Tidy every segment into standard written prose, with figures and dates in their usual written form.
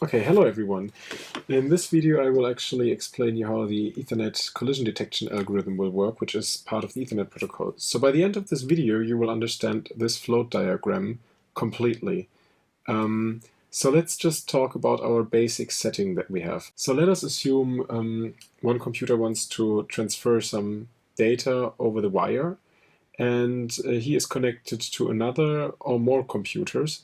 Okay, hello everyone. In this video I will actually explain you how the Ethernet collision detection algorithm will work, which is part of the Ethernet protocol. So by the end of this video you will understand this float diagram completely. So let's just talk about our basic setting that we have. So let us assume one computer wants to transfer some data over the wire, and he is connected to another or more computers.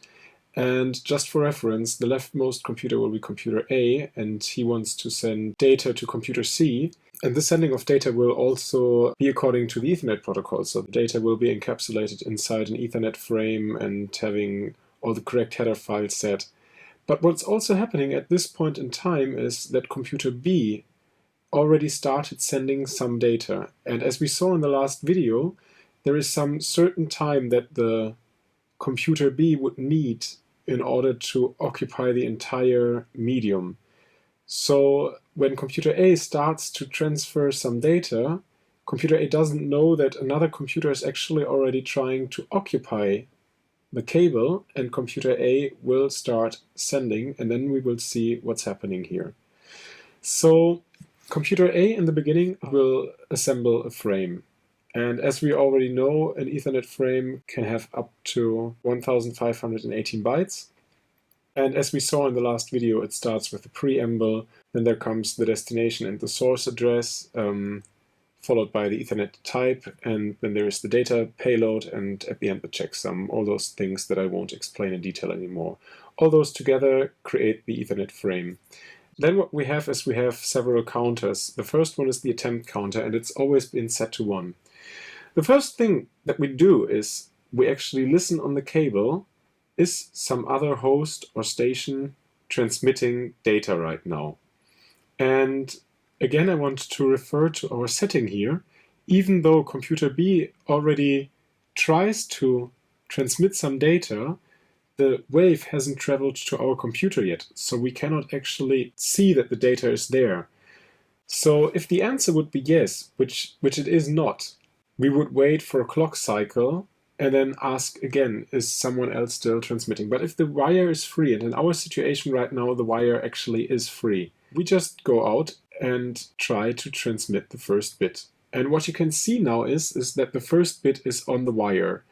And just for reference, the leftmost computer will be computer A, and he wants to send data to computer C. And the sending of data will also be according to the Ethernet protocol. So the data will be encapsulated inside an Ethernet frame and having all the correct header files set. But what's also happening at this point in time is that computer B already started sending some data. And as we saw in the last video, there is some certain time that the computer B would need in order to occupy the entire medium. So when computer A starts to transfer some data, computer A doesn't know that another computer is actually already trying to occupy the cable, and computer A will start sending, and then we will see what's happening here. So computer A in the beginning will assemble a frame. And as we already know, an Ethernet frame can have up to 1518 bytes. And as we saw in the last video, it starts with the preamble, then there comes the destination and the source address, followed by the Ethernet type, and then there is the data payload, and at the end the checksum, all those things that I won't explain in detail anymore. All those together create the Ethernet frame. Then what we have is we have several counters. The first one is the attempt counter, and it's always been set to 1. The first thing that we do is we actually listen on the cable. Is some other host or station transmitting data right now? And again, I want to refer to our setting here. Even though computer B already tries to transmit some data, the wave hasn't traveled to our computer yet, so we cannot actually see that the data is there. So if the answer would be yes, which it is not, we would wait for a clock cycle and then ask again, is someone else still transmitting? But if the wire is free, and in our situation right now the wire actually is free, we just go out and try to transmit the first bit. And what you can see now is that the first bit is on the wire.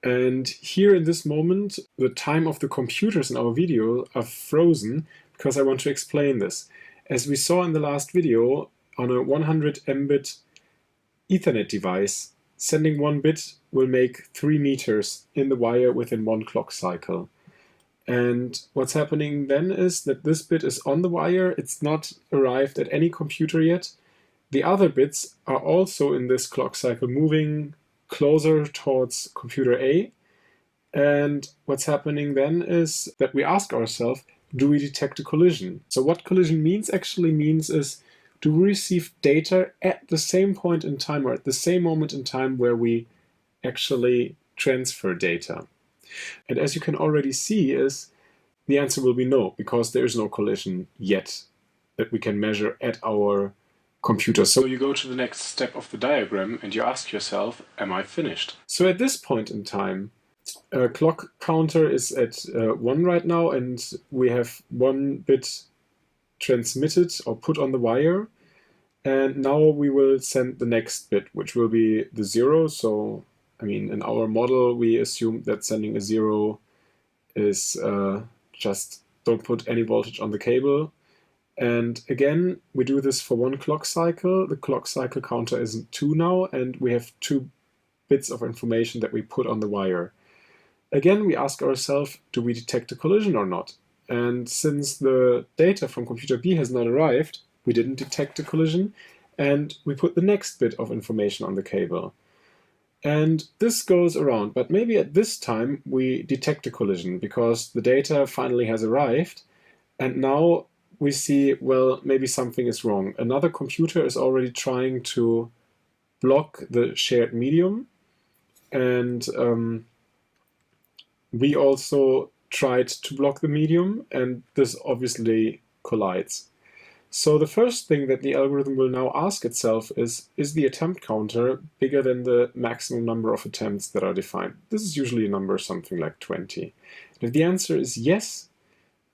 And here in this moment, the time of the computers in our video are frozen because I want to explain this. As we saw in the last video, on a 100 Mbit Ethernet device, sending one bit will make 3 meters in the wire within 1 clock cycle. And what's happening then is that this bit is on the wire, it's not arrived at any computer yet. The other bits are also in this clock cycle moving closer towards computer A. And what's happening then is that we ask ourselves, do we detect a collision? So what collision actually means is, do we receive data at the same point in time or at the same moment in time where we actually transfer data? And as you can already see is the answer will be no, because there is no collision yet that we can measure at our computer. So you go to the next step of the diagram and you ask yourself, am I finished? So at this point in time, a clock counter is at 1 right now, and we have 1 bit transmitted or put on the wire. And now we will send the next bit, which will be the 0. So, I mean, in our model, we assume that sending a 0 is just don't put any voltage on the cable. And again, we do this for 1 clock cycle. The clock cycle counter is 2 now, and we have 2 bits of information that we put on the wire. Again, we ask ourselves, do we detect a collision or not? And since the data from computer B has not arrived, we didn't detect a collision, and we put the next bit of information on the cable. And this goes around, but maybe at this time we detect a collision because the data finally has arrived, and now we see, well, maybe something is wrong. Another computer is already trying to block the shared medium, and we also tried to block the medium, and this obviously collides. So the first thing that the algorithm will now ask itself is the attempt counter bigger than the maximum number of attempts that are defined? This is usually a number something like 20. And if the answer is yes,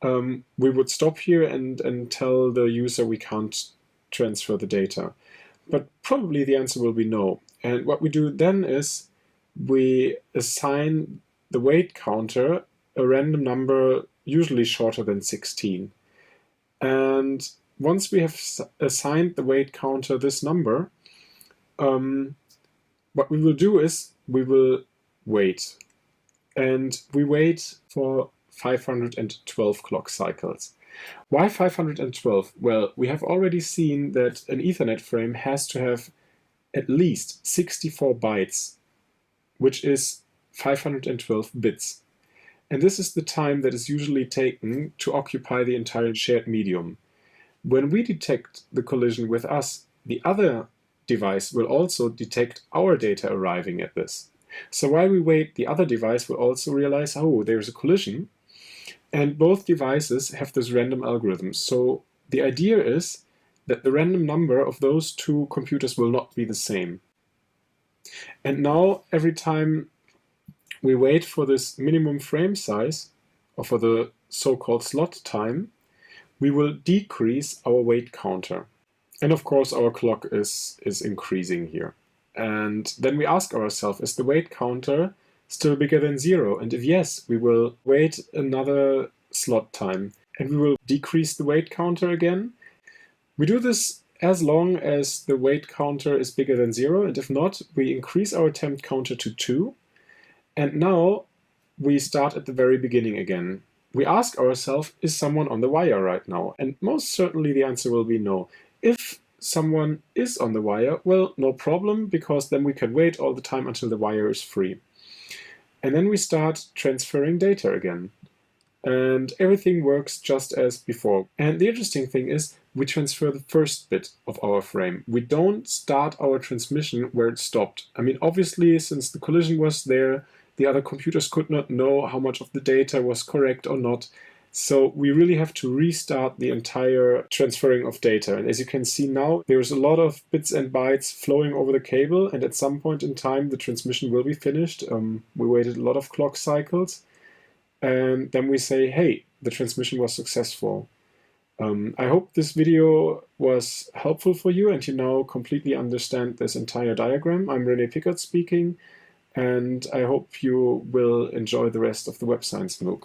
we would stop here and tell the user we can't transfer the data. But probably the answer will be no. And what we do then is we assign the weight counter a random number, usually shorter than 16. And once we have assigned the weight counter this number, what we will do is we will wait. And we wait for 512 clock cycles. Why 512? Well, we have already seen that an Ethernet frame has to have at least 64 bytes, which is 512 bits. And this is the time that is usually taken to occupy the entire shared medium. When we detect the collision with us, the other device will also detect our data arriving at this. So while we wait, the other device will also realize, oh, there's a collision. And both devices have this random algorithm. So the idea is that the random number of those two computers will not be the same. And now every time we wait for this minimum frame size, or for the so-called slot time, we will decrease our wait counter. And of course our clock is increasing here. And then we ask ourselves, is the wait counter still bigger than 0? And if yes, we will wait another slot time and we will decrease the wait counter again. We do this as long as the wait counter is bigger than 0, and if not, we increase our attempt counter to 2. And now we start at the very beginning again. We ask ourselves, is someone on the wire right now? And most certainly the answer will be no. If someone is on the wire, well, no problem, because then we can wait all the time until the wire is free. And then we start transferring data again. And everything works just as before. And the interesting thing is we transfer the first bit of our frame. We don't start our transmission where it stopped. I mean, obviously, since the collision was there, the other computers could not know how much of the data was correct or not. So we really have to restart the entire transferring of data. And as you can see now, there's a lot of bits and bytes flowing over the cable. And at some point in time, the transmission will be finished. We waited a lot of clock cycles. And then we say, hey, the transmission was successful. I hope this video was helpful for you and you now completely understand this entire diagram. I'm Rene Pickhardt speaking, and I hope you will enjoy the rest of the Web Science MOOC.